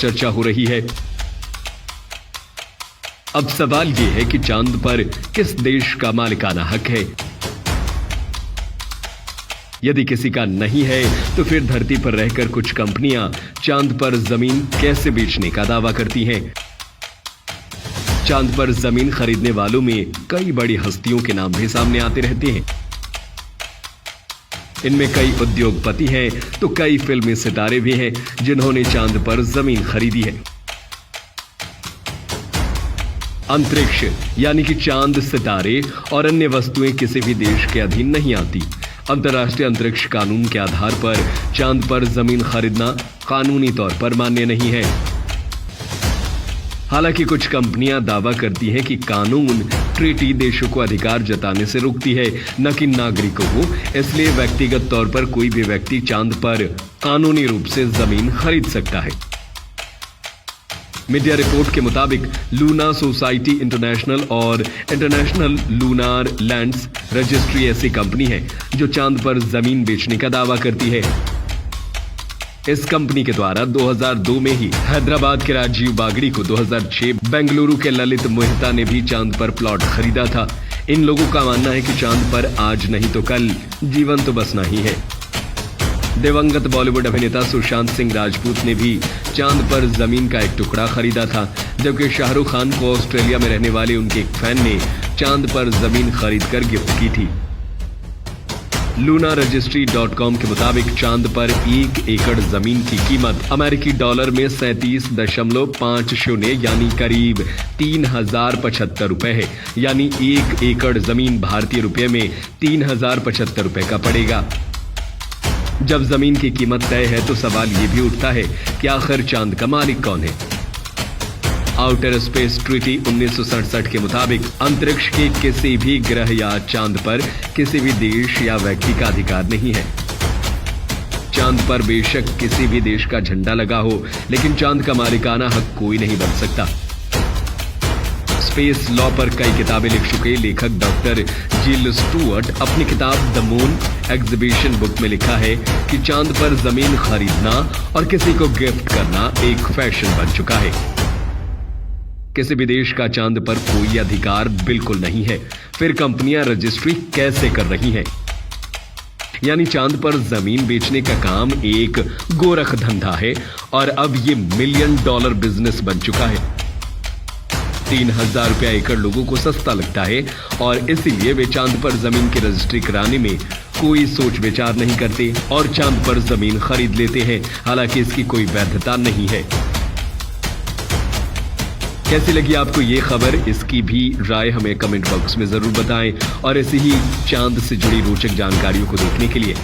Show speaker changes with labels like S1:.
S1: चर्चा हो रही है। अब सवाल यह है कि चांद पर किस देश का मालिकाना हक है। यदि किसी का नहीं है तो फिर धरती पर रहकर कुछ कंपनियां चांद पर जमीन कैसे बेचने का दावा करती हैं। चांद पर जमीन खरीदने वालों में कई बड़ी हस्तियों के नाम भी सामने आते रहते हैं। इनमें कई उद्योगपति हैं तो कई फिल्मी सितारे भी हैं जिन्होंने चांद पर जमीन खरीदी है। अंतरिक्ष यानी कि चांद, सितारे और अन्य वस्तुएं किसी भी देश के अधीन नहीं आती। अंतर्राष्ट्रीय अंतरिक्ष कानून के आधार पर चांद पर जमीन खरीदना कानूनी तौर पर मान्य नहीं है। हालांकि कुछ कंपनियां दावा करती हैं कि कानून ट्रीटी देशों को अधिकार जताने से रोकती है, न कि नागरिकों को। इसलिए व्यक्तिगत तौर पर कोई भी व्यक्ति चांद पर कानूनी रूप से जमीन खरीद सकता है। मीडिया रिपोर्ट के मुताबिक लूना सोसाइटी इंटरनेशनल और इंटरनेशनल लूनार लैंड्स रजिस्ट्री ऐसी कंपनी है जो चांद पर जमीन बेचने का दावा करती है। इस कंपनी के द्वारा 2002 में ही हैदराबाद के राजीव बागड़ी को, 2006 बेंगलुरु के ललित मोहिता ने भी चांद पर प्लॉट खरीदा था। इन लोगों का मानना है कि चांद पर आज नहीं तो कल जीवन तो बसना ही है। दिवंगत बॉलीवुड अभिनेता सुशांत सिंह राजपूत ने भी चांद पर जमीन का एक टुकड़ा खरीदा था, जबकि शाहरुख खान को ऑस्ट्रेलिया में रहने वाले उनके एक फैन ने चांद पर जमीन खरीदकर गिफ्ट की थी। lunarregistry.com के मुताबिक चांद पर 1 एकड़ जमीन की कीमत अमेरिकी डॉलर में 37.50 यानी करीब 3075 रुपए है। यानी 1 एकड़ जमीन भारतीय रुपए में 3075 रुपए का पड़ेगा। जब जमीन की कीमत तय है तो सवाल यह भी उठता है कि आखिर चांद का मालिक कौन है। आउटर स्पेस ट्रीटी 1967 के मुताबिक अंतरिक्ष के किसी भी ग्रह या चांद पर किसी भी देश या व्यक्ति का अधिकार नहीं है। चांद पर बेशक किसी भी देश का झंडा लगा हो, लेकिन चांद का मालिकाना हक कोई नहीं बन सकता। स्पेस लॉ पर कई किताबें लिख चुके लेखक डॉक्टर जिल स्टुअर्ट अपनी किताब द मून एग्जीबिशन बुक में लिखा है कि चांद पर जमीन खरीदना और किसी को गिफ्ट करना एक फैशन बन चुका है। किसी भी देश का चांद पर कोई अधिकार बिल्कुल नहीं है। फिर कंपनियां रजिस्ट्री कैसे कर रही हैं? यानी चांद पर जमीन बेचने का काम एक गोरख धंधा है और अब ये $1 मिलियन बिजनेस बन चुका है। 3000 रुपया एकड़ लोगों को सस्ता लगता है और इसीलिए वे चांद पर जमीन की रजिस्ट्री कराने में कोई सोच विचार नहीं करते और चांद पर जमीन खरीद लेते हैं। हालांकि इसकी कोई वैधता नहीं है। कैसी लगी आपको ये खबर? इसकी भी राय हमें कमेंट बॉक्स में जरूर बताएं और ऐसी ही चांद से जुड़ी रोचक जानकारियों को देखने के लिए